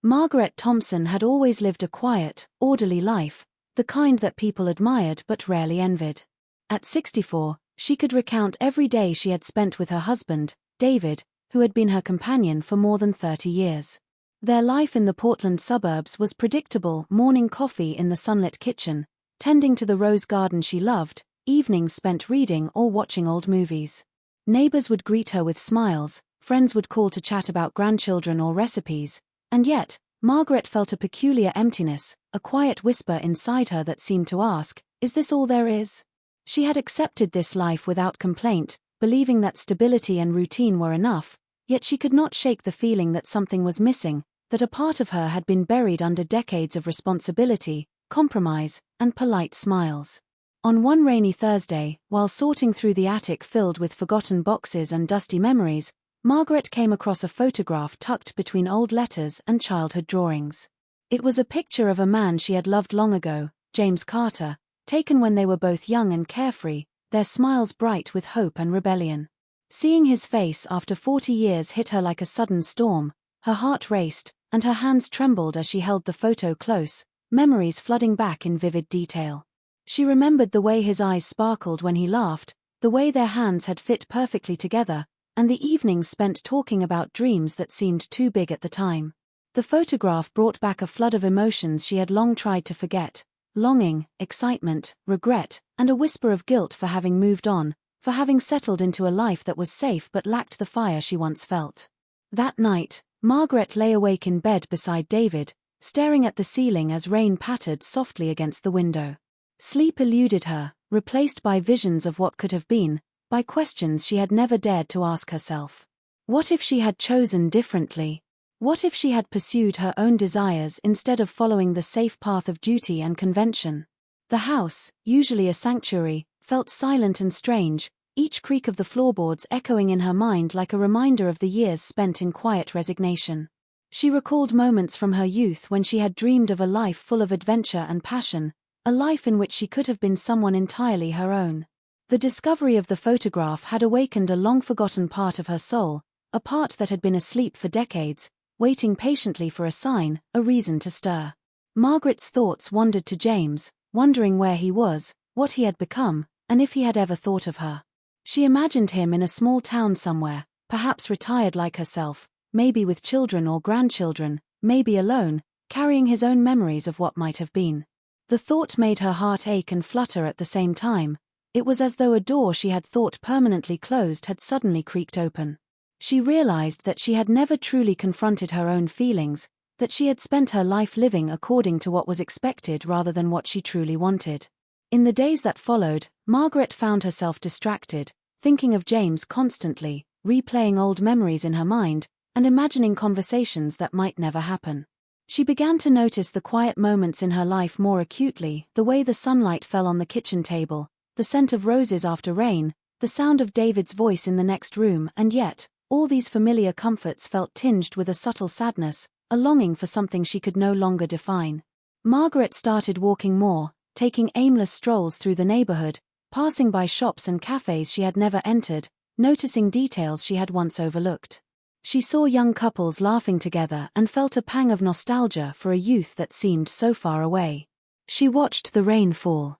Margaret Thompson had always lived a quiet, orderly life, the kind that people admired but rarely envied. At 64, she could recount every day she had spent with her husband, David, who had been her companion for more than 30 years. Their life in the Portland suburbs was predictable: morning coffee in the sunlit kitchen, tending to the rose garden she loved, evenings spent reading or watching old movies. Neighbors would greet her with smiles, friends would call to chat about grandchildren or recipes, and yet, Margaret felt a peculiar emptiness, a quiet whisper inside her that seemed to ask, "Is this all there is?" She had accepted this life without complaint, believing that stability and routine were enough, yet she could not shake the feeling that something was missing, that a part of her had been buried under decades of responsibility, compromise, and polite smiles. On one rainy Thursday, while sorting through the attic filled with forgotten boxes and dusty memories, Margaret came across a photograph tucked between old letters and childhood drawings. It was a picture of a man she had loved long ago, James Carter, taken when they were both young and carefree, their smiles bright with hope and rebellion. Seeing his face after 40 years hit her like a sudden storm. Her heart raced, and her hands trembled as she held the photo close, memories flooding back in vivid detail. She remembered the way his eyes sparkled when he laughed, the way their hands had fit perfectly together, and the evenings spent talking about dreams that seemed too big at the time. The photograph brought back a flood of emotions she had long tried to forget: longing, excitement, regret, and a whisper of guilt for having moved on, for having settled into a life that was safe but lacked the fire she once felt. That night, Margaret lay awake in bed beside David, staring at the ceiling as rain pattered softly against the window. Sleep eluded her, replaced by visions of what could have been, by questions she had never dared to ask herself. What if she had chosen differently? What if she had pursued her own desires instead of following the safe path of duty and convention? The house, usually a sanctuary, felt silent and strange, each creak of the floorboards echoing in her mind like a reminder of the years spent in quiet resignation. She recalled moments from her youth when she had dreamed of a life full of adventure and passion, a life in which she could have been someone entirely her own. The discovery of the photograph had awakened a long-forgotten part of her soul, a part that had been asleep for decades, waiting patiently for a sign, a reason to stir. Margaret's thoughts wandered to James, wondering where he was, what he had become, and if he had ever thought of her. She imagined him in a small town somewhere, perhaps retired like herself, maybe with children or grandchildren, maybe alone, carrying his own memories of what might have been. The thought made her heart ache and flutter at the same time. It was as though a door she had thought permanently closed had suddenly creaked open. She realized that she had never truly confronted her own feelings, that she had spent her life living according to what was expected rather than what she truly wanted. In the days that followed, Margaret found herself distracted, thinking of James constantly, replaying old memories in her mind, and imagining conversations that might never happen. She began to notice the quiet moments in her life more acutely, the way the sunlight fell on the kitchen table, the scent of roses after rain, the sound of David's voice in the next room, and yet, all these familiar comforts felt tinged with a subtle sadness, a longing for something she could no longer define. Margaret started walking more, taking aimless strolls through the neighborhood, passing by shops and cafes she had never entered, noticing details she had once overlooked. She saw young couples laughing together and felt a pang of nostalgia for a youth that seemed so far away. She watched the rain fall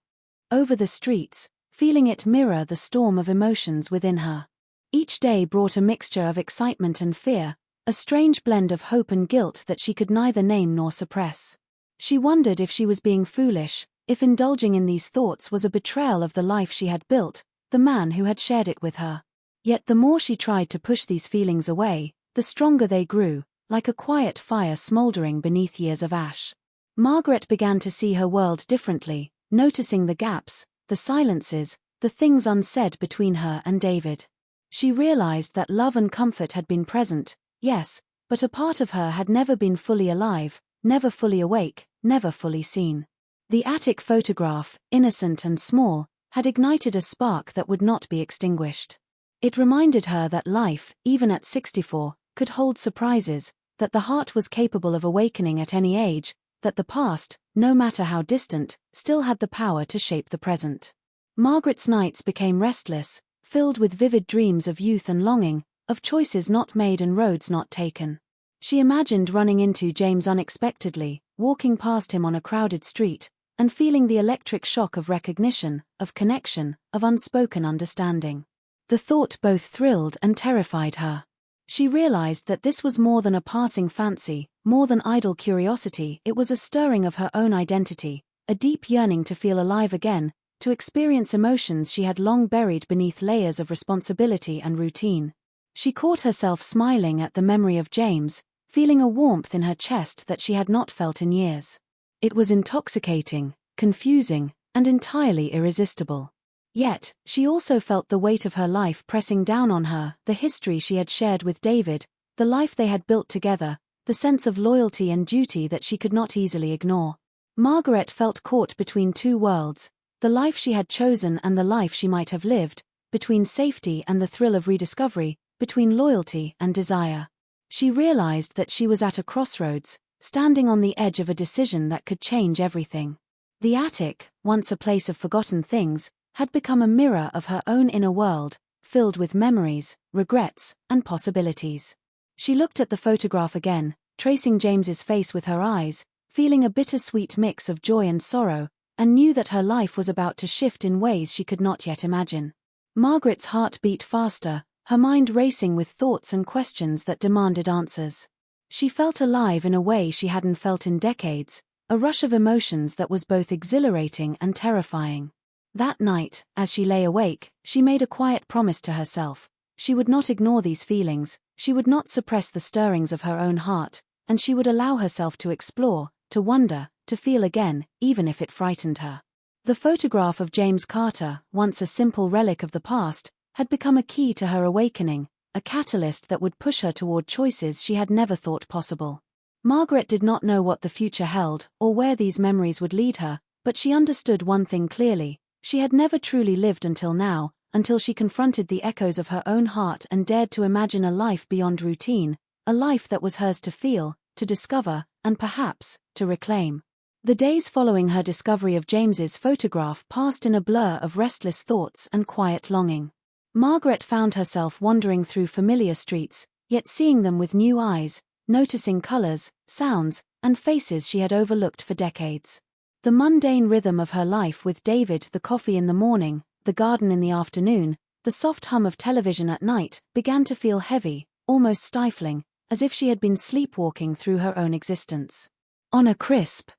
over the streets, feeling it mirror the storm of emotions within her. Each day brought a mixture of excitement and fear, a strange blend of hope and guilt that she could neither name nor suppress. She wondered if she was being foolish, if indulging in these thoughts was a betrayal of the life she had built, the man who had shared it with her. Yet the more she tried to push these feelings away, the stronger they grew, like a quiet fire smoldering beneath years of ash. Margaret began to see her world differently, noticing the gaps, the silences, the things unsaid between her and David. She realized that love and comfort had been present, yes, but a part of her had never been fully alive, never fully awake, never fully seen. The attic photograph, innocent and small, had ignited a spark that would not be extinguished. It reminded her that life, even at 64, could hold surprises, that the heart was capable of awakening at any age, that the past, no matter how distant, still had the power to shape the present. Margaret's nights became restless, filled with vivid dreams of youth and longing, of choices not made and roads not taken. She imagined running into James unexpectedly, walking past him on a crowded street, and feeling the electric shock of recognition, of connection, of unspoken understanding. The thought both thrilled and terrified her. She realized that this was more than a passing fancy, more than idle curiosity. It was a stirring of her own identity, a deep yearning to feel alive again, to experience emotions she had long buried beneath layers of responsibility and routine. She caught herself smiling at the memory of James, feeling a warmth in her chest that she had not felt in years. It was intoxicating, confusing, and entirely irresistible. Yet, she also felt the weight of her life pressing down on her, the history she had shared with David, the life they had built together, the sense of loyalty and duty that she could not easily ignore. Margaret felt caught between two worlds, the life she had chosen and the life she might have lived, between safety and the thrill of rediscovery, between loyalty and desire. She realized that she was at a crossroads, standing on the edge of a decision that could change everything. The attic, once a place of forgotten things, had become a mirror of her own inner world, filled with memories, regrets, and possibilities. She looked at the photograph again, tracing James's face with her eyes, feeling a bittersweet mix of joy and sorrow, and knew that her life was about to shift in ways she could not yet imagine. Margaret's heart beat faster, her mind racing with thoughts and questions that demanded answers. She felt alive in a way she hadn't felt in decades, a rush of emotions that was both exhilarating and terrifying. That night, as she lay awake, she made a quiet promise to herself. She would not ignore these feelings, she would not suppress the stirrings of her own heart, and she would allow herself to explore, to wonder, to feel again, even if it frightened her. The photograph of James Carter, once a simple relic of the past, had become a key to her awakening, a catalyst that would push her toward choices she had never thought possible. Margaret did not know what the future held, or where these memories would lead her, but she understood one thing clearly. She had never truly lived until now, until she confronted the echoes of her own heart and dared to imagine a life beyond routine, a life that was hers to feel, to discover, and perhaps, to reclaim. The days following her discovery of James's photograph passed in a blur of restless thoughts and quiet longing. Margaret found herself wandering through familiar streets, yet seeing them with new eyes, noticing colors, sounds, and faces she had overlooked for decades. The mundane rhythm of her life with David, the coffee in the morning, the garden in the afternoon, the soft hum of television at night, began to feel heavy, almost stifling, as if she had been sleepwalking through her own existence. On a crisp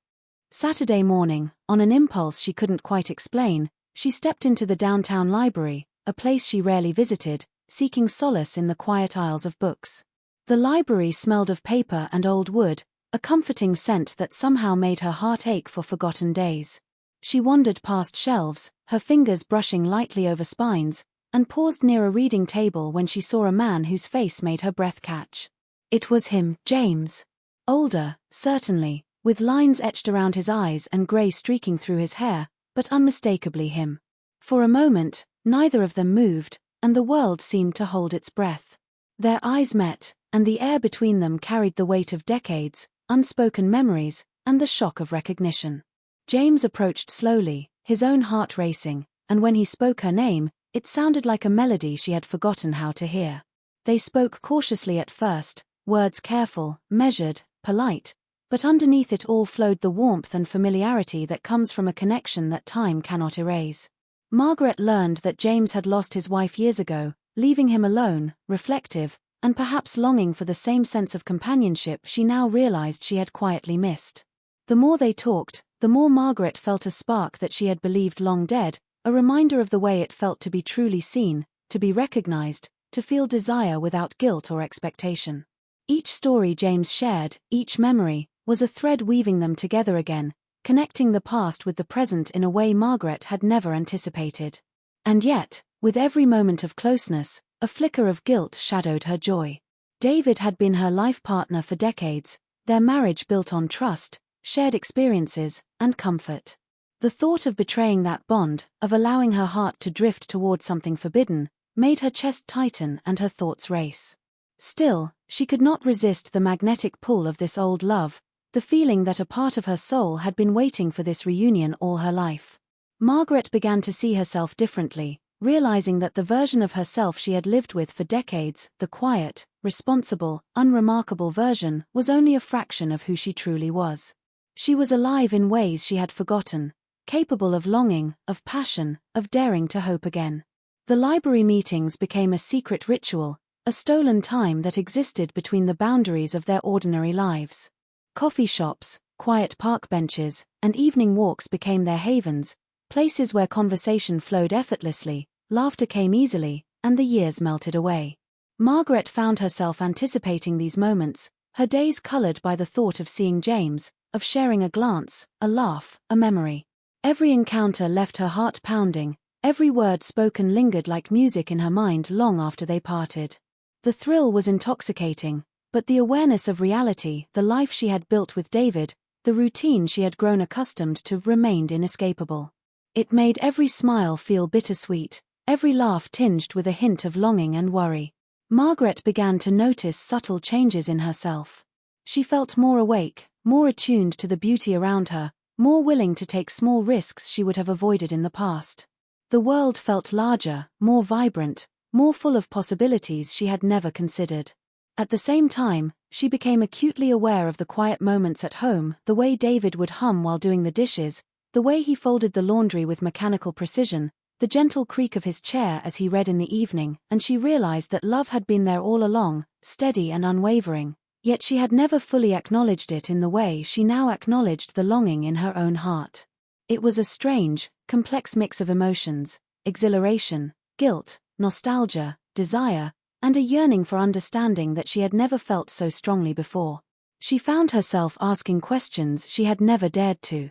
Saturday morning, on an impulse she couldn't quite explain, she stepped into the downtown library, a place she rarely visited, seeking solace in the quiet aisles of books. The library smelled of paper and old wood, a comforting scent that somehow made her heart ache for forgotten days. She wandered past shelves, her fingers brushing lightly over spines, and paused near a reading table when she saw a man whose face made her breath catch. It was him, James. Older, certainly, with lines etched around his eyes and grey streaking through his hair, but unmistakably him. For a moment, neither of them moved, and the world seemed to hold its breath. Their eyes met, and the air between them carried the weight of decades, unspoken memories, and the shock of recognition. James approached slowly, his own heart racing, and when he spoke her name, it sounded like a melody she had forgotten how to hear. They spoke cautiously at first, words careful, measured, polite, but underneath it all flowed the warmth and familiarity that comes from a connection that time cannot erase. Margaret learned that James had lost his wife years ago, leaving him alone, reflective, and perhaps longing for the same sense of companionship she now realized she had quietly missed. The more they talked, the more Margaret felt a spark that she had believed long dead, a reminder of the way it felt to be truly seen, to be recognized, to feel desire without guilt or expectation. Each story James shared, each memory, was a thread weaving them together again, connecting the past with the present in a way Margaret had never anticipated. And yet, with every moment of closeness, a flicker of guilt shadowed her joy. David had been her life partner for decades, their marriage built on trust, shared experiences, and comfort. The thought of betraying that bond, of allowing her heart to drift toward something forbidden, made her chest tighten and her thoughts race. Still, she could not resist the magnetic pull of this old love, the feeling that a part of her soul had been waiting for this reunion all her life. Margaret began to see herself differently, realizing that the version of herself she had lived with for decades, the quiet, responsible, unremarkable version was only a fraction of who she truly was. She was alive in ways she had forgotten, capable of longing, of passion, of daring to hope again. The library meetings became a secret ritual, a stolen time that existed between the boundaries of their ordinary lives. Coffee shops, quiet park benches, and evening walks became their havens, places where conversation flowed effortlessly, laughter came easily, and the years melted away. Margaret found herself anticipating these moments, her days colored by the thought of seeing James, of sharing a glance, a laugh, a memory. Every encounter left her heart pounding, every word spoken lingered like music in her mind long after they parted. The thrill was intoxicating, but the awareness of reality, the life she had built with David, the routine she had grown accustomed to remained inescapable. It made every smile feel bittersweet, every laugh tinged with a hint of longing and worry. Margaret began to notice subtle changes in herself. She felt more awake, more attuned to the beauty around her, more willing to take small risks she would have avoided in the past. The world felt larger, more vibrant, more full of possibilities she had never considered. At the same time, she became acutely aware of the quiet moments at home, the way David would hum while doing the dishes, the way he folded the laundry with mechanical precision, the gentle creak of his chair as he read in the evening, and she realized that love had been there all along, steady and unwavering, yet she had never fully acknowledged it in the way she now acknowledged the longing in her own heart. It was a strange, complex mix of emotions, exhilaration, guilt, nostalgia, desire, and a yearning for understanding that she had never felt so strongly before. She found herself asking questions she had never dared to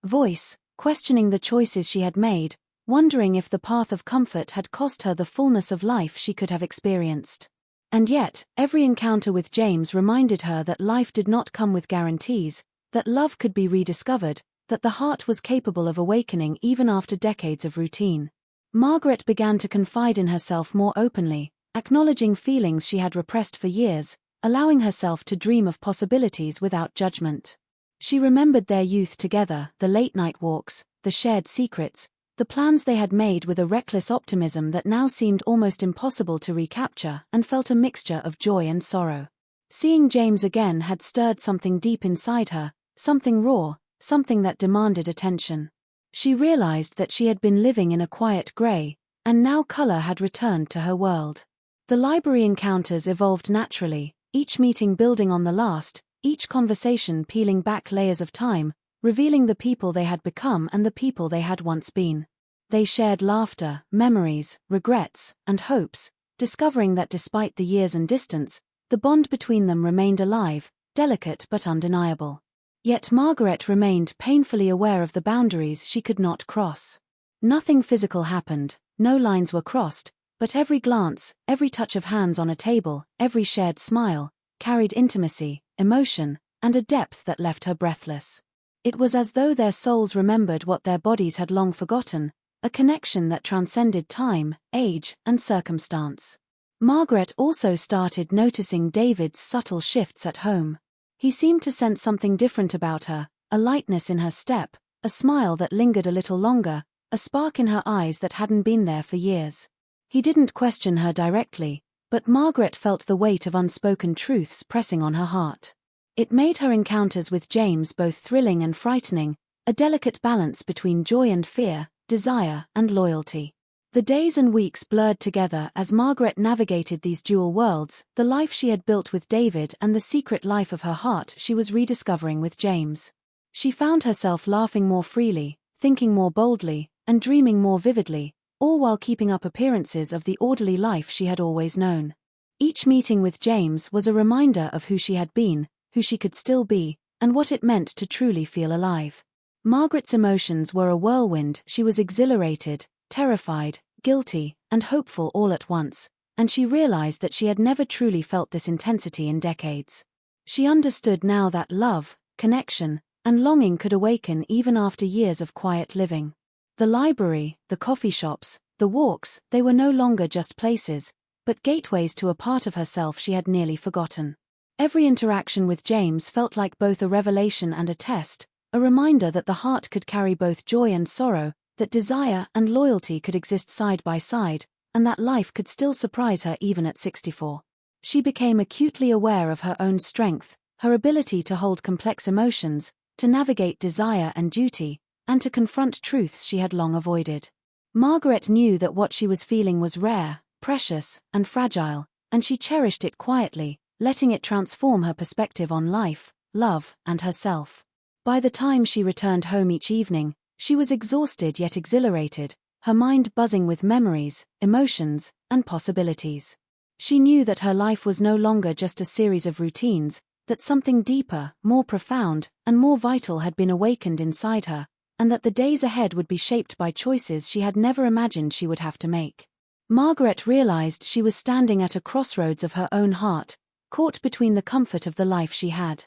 voice, questioning the choices she had made, wondering if the path of comfort had cost her the fullness of life she could have experienced. And yet, every encounter with James reminded her that life did not come with guarantees, that love could be rediscovered, that the heart was capable of awakening even after decades of routine. Margaret began to confide in herself more openly, acknowledging feelings she had repressed for years, allowing herself to dream of possibilities without judgment. She remembered their youth together, the late-night walks, the shared secrets, the plans they had made with a reckless optimism that now seemed almost impossible to recapture, and felt a mixture of joy and sorrow. Seeing James again had stirred something deep inside her, something raw, something that demanded attention. She realized that she had been living in a quiet gray, and now color had returned to her world. The library encounters evolved naturally, each meeting building on the last, each conversation peeling back layers of time, revealing the people they had become and the people they had once been. They shared laughter, memories, regrets, and hopes, discovering that despite the years and distance, the bond between them remained alive, delicate but undeniable. Yet Margaret remained painfully aware of the boundaries she could not cross. Nothing physical happened, no lines were crossed, but every glance, every touch of hands on a table, every shared smile, carried intimacy, emotion, and a depth that left her breathless. It was as though their souls remembered what their bodies had long forgotten, a connection that transcended time, age, and circumstance. Margaret also started noticing David's subtle shifts at home. He seemed to sense something different about her, a lightness in her step, a smile that lingered a little longer, a spark in her eyes that hadn't been there for years. He didn't question her directly, but Margaret felt the weight of unspoken truths pressing on her heart. It made her encounters with James both thrilling and frightening, a delicate balance between joy and fear, desire and loyalty. The days and weeks blurred together as Margaret navigated these dual worlds, the life she had built with David and the secret life of her heart she was rediscovering with James. She found herself laughing more freely, thinking more boldly, and dreaming more vividly, all while keeping up appearances of the orderly life she had always known. Each meeting with James was a reminder of who she had been, who she could still be, and what it meant to truly feel alive. Margaret's emotions were a whirlwind. She was exhilarated, terrified, guilty, and hopeful all at once, and she realized that she had never truly felt this intensity in decades. She understood now that love, connection, and longing could awaken even after years of quiet living. The library, the coffee shops, the walks, they were no longer just places, but gateways to a part of herself she had nearly forgotten. Every interaction with James felt like both a revelation and a test, a reminder that the heart could carry both joy and sorrow, that desire and loyalty could exist side by side, and that life could still surprise her even at 64. She became acutely aware of her own strength, her ability to hold complex emotions, to navigate desire and duty, and to confront truths she had long avoided. Margaret knew that what she was feeling was rare, precious, and fragile, and she cherished it quietly, letting it transform her perspective on life, love, and herself. By the time she returned home each evening, she was exhausted yet exhilarated, her mind buzzing with memories, emotions, and possibilities. She knew that her life was no longer just a series of routines, that something deeper, more profound, and more vital had been awakened inside her, and that the days ahead would be shaped by choices she had never imagined she would have to make. Margaret realized she was standing at a crossroads of her own heart, caught between the comfort of the life she had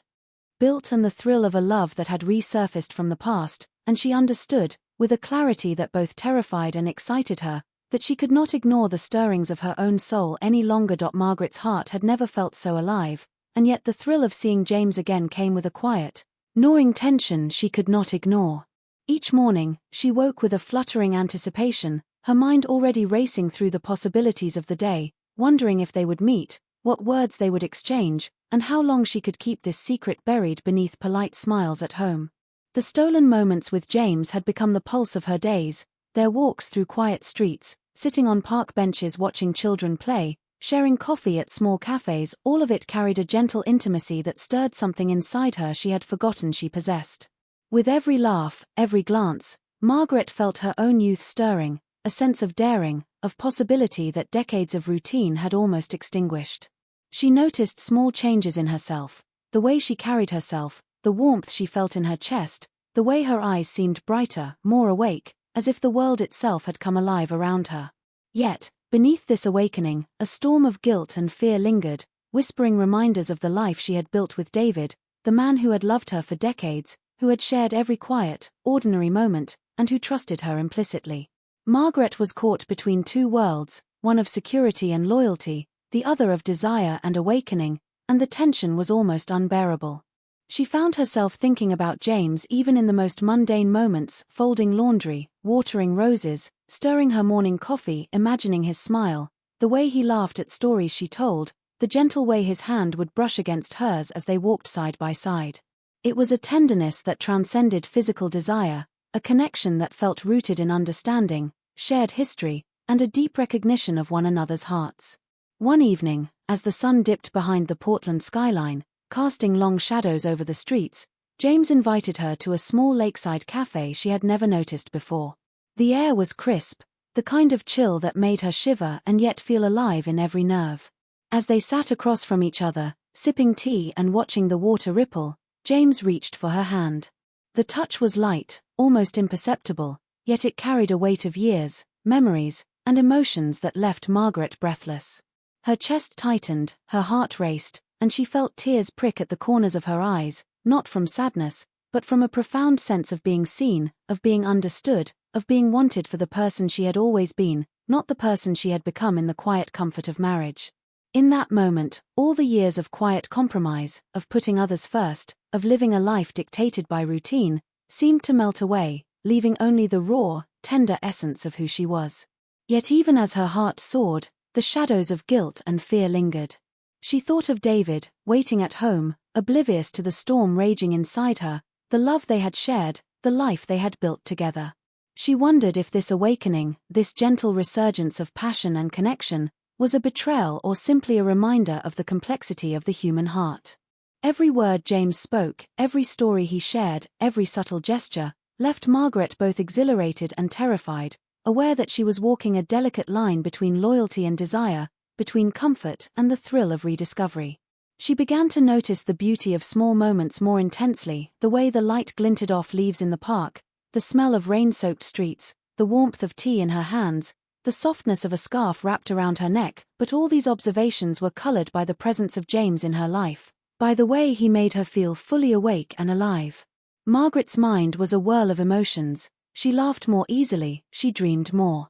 built and the thrill of a love that had resurfaced from the past, and she understood, with a clarity that both terrified and excited her, that she could not ignore the stirrings of her own soul any longer. Margaret's heart had never felt so alive, and yet the thrill of seeing James again came with a quiet, gnawing tension she could not ignore. Each morning, she woke with a fluttering anticipation, her mind already racing through the possibilities of the day, wondering if they would meet, what words they would exchange, and how long she could keep this secret buried beneath polite smiles at home. The stolen moments with James had become the pulse of her days, their walks through quiet streets, sitting on park benches watching children play, sharing coffee at small cafes, all of it carried a gentle intimacy that stirred something inside her she had forgotten she possessed. With every laugh, every glance, Margaret felt her own youth stirring, a sense of daring, of possibility that decades of routine had almost extinguished. She noticed small changes in herself, the way she carried herself, the warmth she felt in her chest, the way her eyes seemed brighter, more awake, as if the world itself had come alive around her. Yet, beneath this awakening, a storm of guilt and fear lingered, whispering reminders of the life she had built with David, the man who had loved her for decades, who had shared every quiet, ordinary moment, and who trusted her implicitly. Margaret was caught between two worlds, one of security and loyalty, the other of desire and awakening, and the tension was almost unbearable. She found herself thinking about James even in the most mundane moments, folding laundry, watering roses, stirring her morning coffee, imagining his smile, the way he laughed at stories she told, the gentle way his hand would brush against hers as they walked side by side. It was a tenderness that transcended physical desire, a connection that felt rooted in understanding, shared history, and a deep recognition of one another's hearts. One evening, as the sun dipped behind the Portland skyline, casting long shadows over the streets, James invited her to a small lakeside cafe she had never noticed before. The air was crisp, the kind of chill that made her shiver and yet feel alive in every nerve. As they sat across from each other, sipping tea and watching the water ripple, James reached for her hand. The touch was light, almost imperceptible, yet it carried a weight of years, memories, and emotions that left Margaret breathless. Her chest tightened, her heart raced, and she felt tears prick at the corners of her eyes, not from sadness, but from a profound sense of being seen, of being understood, of being wanted for the person she had always been, not the person she had become in the quiet comfort of marriage. In that moment, all the years of quiet compromise, of putting others first, of living a life dictated by routine, seemed to melt away, leaving only the raw, tender essence of who she was. Yet even as her heart soared, the shadows of guilt and fear lingered. She thought of David, waiting at home, oblivious to the storm raging inside her, the love they had shared, the life they had built together. She wondered if this awakening, this gentle resurgence of passion and connection, was a betrayal or simply a reminder of the complexity of the human heart. Every word James spoke, every story he shared, every subtle gesture, left Margaret both exhilarated and terrified, aware that she was walking a delicate line between loyalty and desire, between comfort and the thrill of rediscovery. She began to notice the beauty of small moments more intensely, the way the light glinted off leaves in the park, the smell of rain-soaked streets, the warmth of tea in her hands, the softness of a scarf wrapped around her neck, but all these observations were colored by the presence of James in her life, by the way he made her feel fully awake and alive. Margaret's mind was a whirl of emotions. She laughed more easily, she dreamed more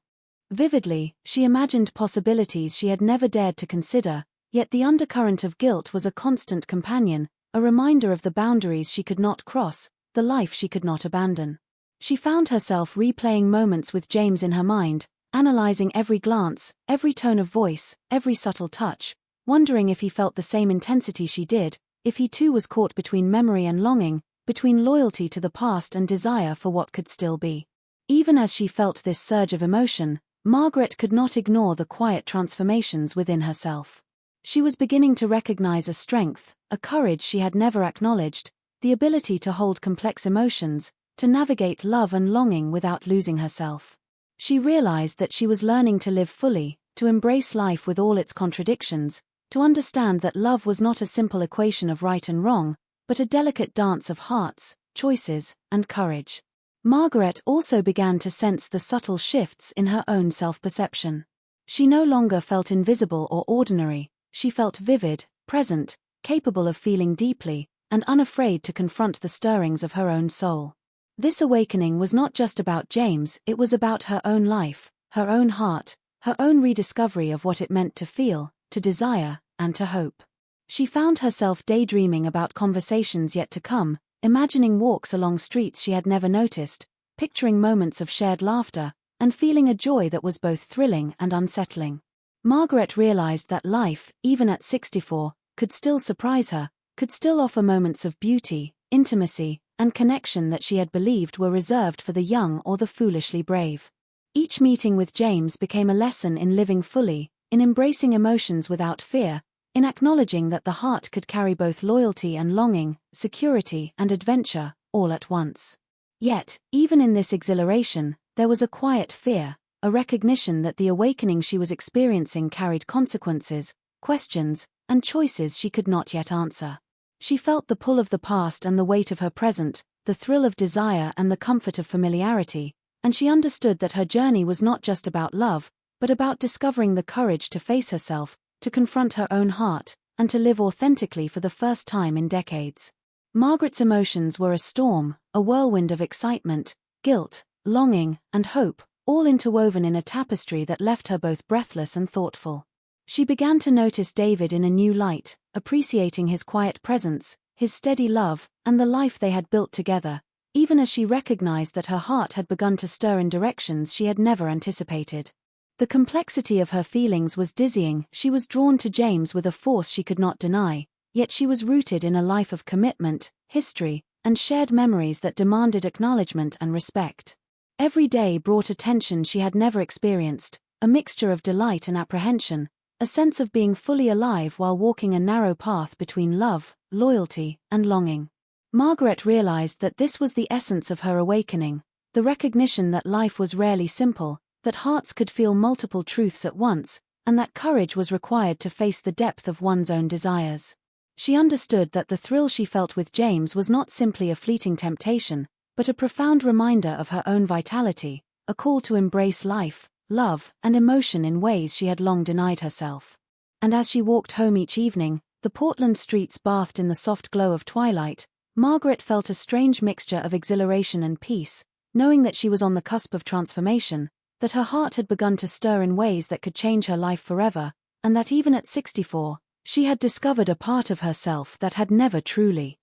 vividly, she imagined possibilities she had never dared to consider, yet the undercurrent of guilt was a constant companion, a reminder of the boundaries she could not cross, the life she could not abandon. She found herself replaying moments with James in her mind, analyzing every glance, every tone of voice, every subtle touch, wondering if he felt the same intensity she did, if he too was caught between memory and longing, between loyalty to the past and desire for what could still be. Even as she felt this surge of emotion, Margaret could not ignore the quiet transformations within herself. She was beginning to recognize a strength, a courage she had never acknowledged, the ability to hold complex emotions, to navigate love and longing without losing herself. She realized that she was learning to live fully, to embrace life with all its contradictions, to understand that love was not a simple equation of right and wrong, but a delicate dance of hearts, choices, and courage. Margaret also began to sense the subtle shifts in her own self-perception. She no longer felt invisible or ordinary, she felt vivid, present, capable of feeling deeply, and unafraid to confront the stirrings of her own soul. This awakening was not just about James, it was about her own life, her own heart, her own rediscovery of what it meant to feel, to desire, and to hope. She found herself daydreaming about conversations yet to come, imagining walks along streets she had never noticed, picturing moments of shared laughter, and feeling a joy that was both thrilling and unsettling. Margaret realized that life, even at 64, could still surprise her, could still offer moments of beauty, intimacy, and connection that she had believed were reserved for the young or the foolishly brave. Each meeting with James became a lesson in living fully, in embracing emotions without fear, in acknowledging that the heart could carry both loyalty and longing, security and adventure, all at once. Yet, even in this exhilaration, there was a quiet fear, a recognition that the awakening she was experiencing carried consequences, questions, and choices she could not yet answer. She felt the pull of the past and the weight of her present, the thrill of desire and the comfort of familiarity, and she understood that her journey was not just about love, but about discovering the courage to face herself, to confront her own heart, and to live authentically for the first time in decades. Margaret's emotions were a storm, a whirlwind of excitement, guilt, longing, and hope, all interwoven in a tapestry that left her both breathless and thoughtful. She began to notice David in a new light, appreciating his quiet presence, his steady love, and the life they had built together, even as she recognized that her heart had begun to stir in directions she had never anticipated. The complexity of her feelings was dizzying. She was drawn to James with a force she could not deny, yet she was rooted in a life of commitment, history, and shared memories that demanded acknowledgement and respect. Every day brought a tension she had never experienced, a mixture of delight and apprehension, a sense of being fully alive while walking a narrow path between love, loyalty, and longing. Margaret realized that this was the essence of her awakening, the recognition that life was rarely simple, that hearts could feel multiple truths at once, and that courage was required to face the depth of one's own desires. She understood that the thrill she felt with James was not simply a fleeting temptation, but a profound reminder of her own vitality, a call to embrace life, love, and emotion in ways she had long denied herself. And as she walked home each evening, the Portland streets bathed in the soft glow of twilight, Margaret felt a strange mixture of exhilaration and peace, knowing that she was on the cusp of transformation, that her heart had begun to stir in ways that could change her life forever, and that even at 64, she had discovered a part of herself that had never truly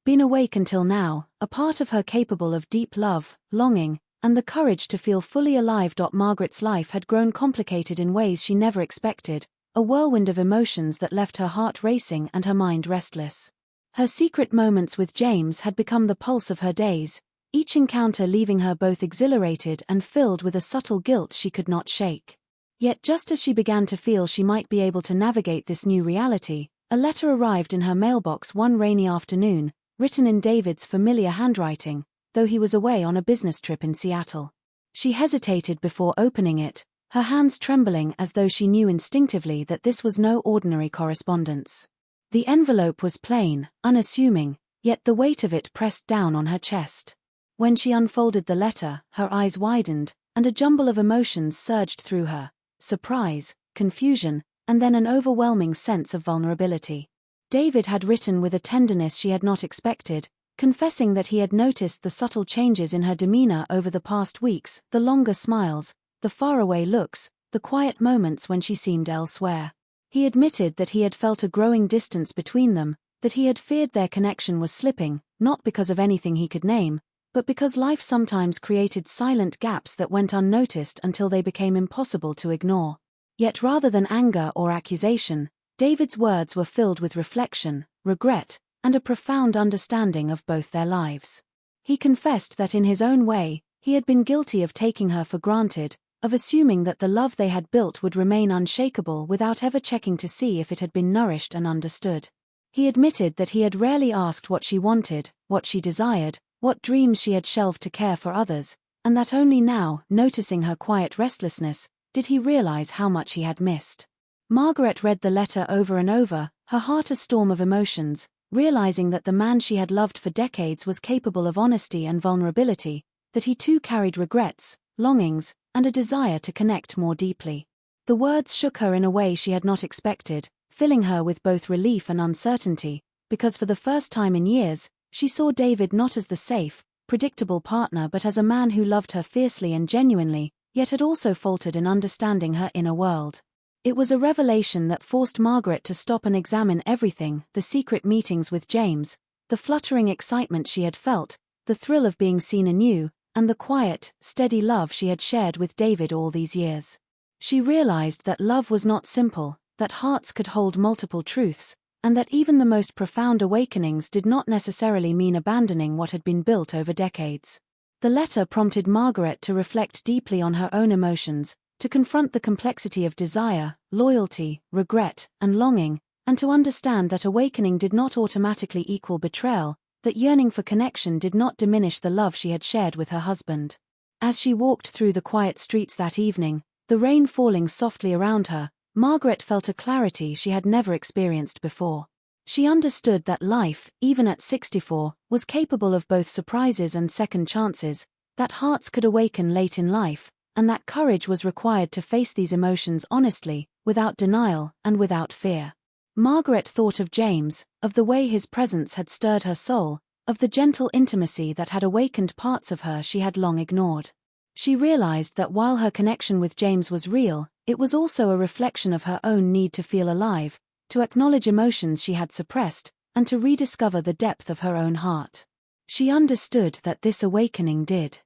been awake until now, a part of her capable of deep love, longing, and the courage to feel fully alive. Margaret's life had grown complicated in ways she never expected, a whirlwind of emotions that left her heart racing and her mind restless. Her secret moments with James had become the pulse of her days, each encounter leaving her both exhilarated and filled with a subtle guilt she could not shake. Yet just as she began to feel she might be able to navigate this new reality, a letter arrived in her mailbox one rainy afternoon, written in David's familiar handwriting, though he was away on a business trip in Seattle. She hesitated before opening it, her hands trembling as though she knew instinctively that this was no ordinary correspondence. The envelope was plain, unassuming, yet the weight of it pressed down on her chest. When she unfolded the letter, her eyes widened, and a jumble of emotions surged through her: surprise, confusion, and then an overwhelming sense of vulnerability. David had written with a tenderness she had not expected, confessing that he had noticed the subtle changes in her demeanor over the past weeks, the longer smiles, the faraway looks, the quiet moments when she seemed elsewhere. He admitted that he had felt a growing distance between them, that he had feared their connection was slipping, not because of anything he could name, but because life sometimes created silent gaps that went unnoticed until they became impossible to ignore. Yet rather than anger or accusation, David's words were filled with reflection, regret, and a profound understanding of both their lives. He confessed that in his own way, he had been guilty of taking her for granted, of assuming that the love they had built would remain unshakable without ever checking to see if it had been nourished and understood. He admitted that he had rarely asked what she wanted, what she desired, what dreams she had shelved to care for others, and that only now, noticing her quiet restlessness, did he realize how much he had missed. Margaret read the letter over and over, her heart a storm of emotions, realizing that the man she had loved for decades was capable of honesty and vulnerability, that he too carried regrets, longings, and a desire to connect more deeply. The words shook her in a way she had not expected, filling her with both relief and uncertainty, because for the first time in years, she saw David not as the safe, predictable partner but as a man who loved her fiercely and genuinely, yet had also faltered in understanding her inner world. It was a revelation that forced Margaret to stop and examine everything: the secret meetings with James, the fluttering excitement she had felt, the thrill of being seen anew, and the quiet, steady love she had shared with David all these years. She realized that love was not simple, that hearts could hold multiple truths, and that even the most profound awakenings did not necessarily mean abandoning what had been built over decades. The letter prompted Margaret to reflect deeply on her own emotions, to confront the complexity of desire, loyalty, regret, and longing, and to understand that awakening did not automatically equal betrayal, that yearning for connection did not diminish the love she had shared with her husband. As she walked through the quiet streets that evening, the rain falling softly around her, Margaret felt a clarity she had never experienced before. She understood that life, even at 64, was capable of both surprises and second chances, that hearts could awaken late in life, and that courage was required to face these emotions honestly, without denial, and without fear. Margaret thought of James, of the way his presence had stirred her soul, of the gentle intimacy that had awakened parts of her she had long ignored. She realized that while her connection with James was real, it was also a reflection of her own need to feel alive, to acknowledge emotions she had suppressed, and to rediscover the depth of her own heart. She understood that this awakening did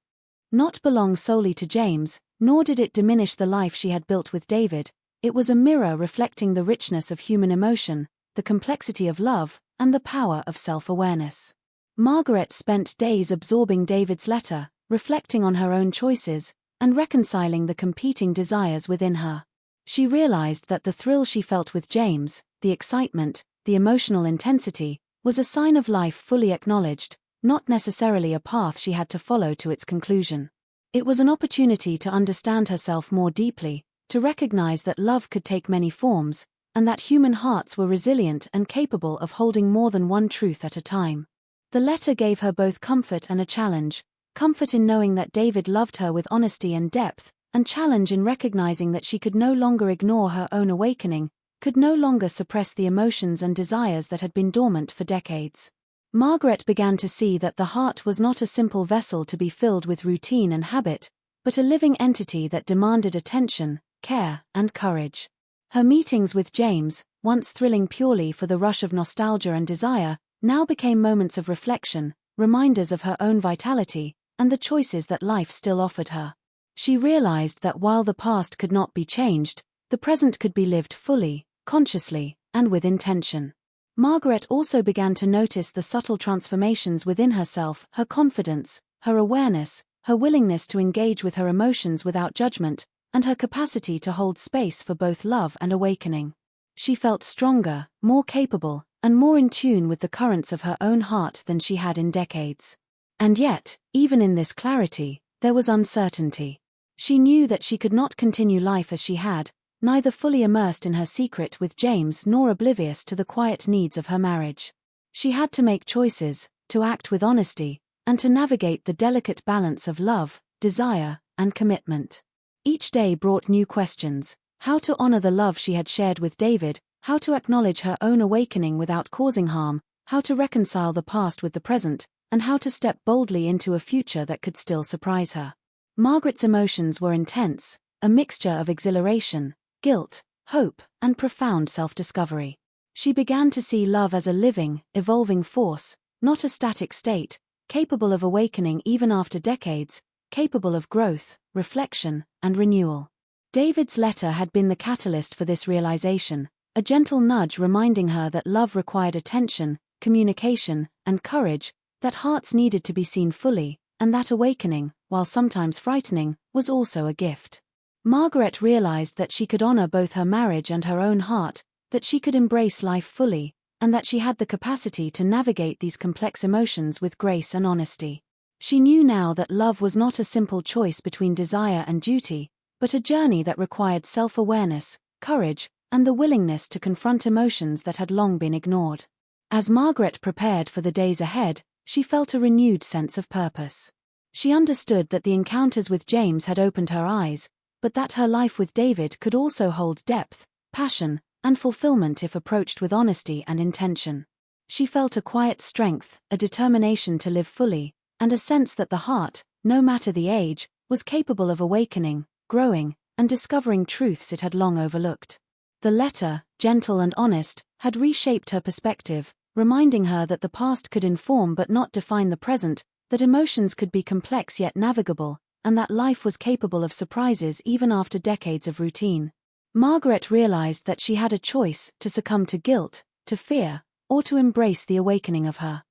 not belong solely to James, nor did it diminish the life she had built with David. It was a mirror reflecting the richness of human emotion, the complexity of love, and the power of self-awareness. Margaret spent days absorbing David's letter, reflecting on her own choices, and reconciling the competing desires within her. She realized that the thrill she felt with James, the excitement, the emotional intensity, was a sign of life fully acknowledged, not necessarily a path she had to follow to its conclusion. It was an opportunity to understand herself more deeply, to recognize that love could take many forms, and that human hearts were resilient and capable of holding more than one truth at a time. The letter gave her both comfort and a challenge: comfort in knowing that David loved her with honesty and depth, and challenge in recognizing that she could no longer ignore her own awakening, could no longer suppress the emotions and desires that had been dormant for decades. Margaret began to see that the heart was not a simple vessel to be filled with routine and habit, but a living entity that demanded attention, care, and courage. Her meetings with James, once thrilling purely for the rush of nostalgia and desire, now became moments of reflection, reminders of her own vitality, and the choices that life still offered her. She realized that while the past could not be changed, the present could be lived fully, consciously, and with intention. Margaret also began to notice the subtle transformations within herself: her confidence, her awareness, her willingness to engage with her emotions without judgment, and her capacity to hold space for both love and awakening. She felt stronger, more capable, and more in tune with the currents of her own heart than she had in decades. And yet, even in this clarity, there was uncertainty. She knew that she could not continue life as she had, neither fully immersed in her secret with James nor oblivious to the quiet needs of her marriage. She had to make choices, to act with honesty, and to navigate the delicate balance of love, desire, and commitment. Each day brought new questions: how to honor the love she had shared with David, how to acknowledge her own awakening without causing harm, how to reconcile the past with the present, and how to step boldly into a future that could still surprise her. Margaret's emotions were intense, a mixture of exhilaration, guilt, hope, and profound self-discovery. She began to see love as a living, evolving force, not a static state, capable of awakening even after decades, capable of growth, reflection, and renewal. David's letter had been the catalyst for this realization, a gentle nudge reminding her that love required attention, communication, and courage, that hearts needed to be seen fully, and that awakening, while sometimes frightening, was also a gift. Margaret realized that she could honor both her marriage and her own heart, that she could embrace life fully, and that she had the capacity to navigate these complex emotions with grace and honesty. She knew now that love was not a simple choice between desire and duty, but a journey that required self-awareness, courage, and the willingness to confront emotions that had long been ignored. As Margaret prepared for the days ahead, she felt a renewed sense of purpose. She understood that the encounters with James had opened her eyes, but that her life with David could also hold depth, passion, and fulfillment if approached with honesty and intention. She felt a quiet strength, a determination to live fully, and a sense that the heart, no matter the age, was capable of awakening, growing, and discovering truths it had long overlooked. The letter, gentle and honest, had reshaped her perspective, reminding her that the past could inform but not define the present, that emotions could be complex yet navigable, and that life was capable of surprises even after decades of routine. Margaret realized that she had a choice: to succumb to guilt, to fear, or to embrace the awakening of her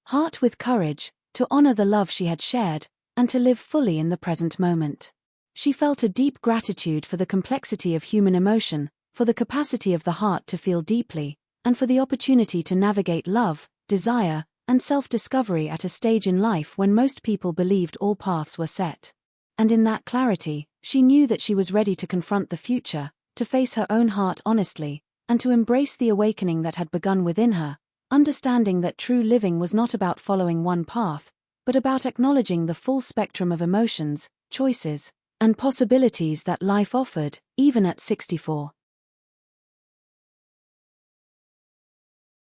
heart with courage, to honor the love she had shared, and to live fully in the present moment. She felt a deep gratitude for the complexity of human emotion, for the capacity of the heart to feel deeply, and for the opportunity to navigate love, desire, and self-discovery at a stage in life when most people believed all paths were set. And in that clarity, she knew that she was ready to confront the future, to face her own heart honestly, and to embrace the awakening that had begun within her, understanding that true living was not about following one path, but about acknowledging the full spectrum of emotions, choices, and possibilities that life offered, even at 64.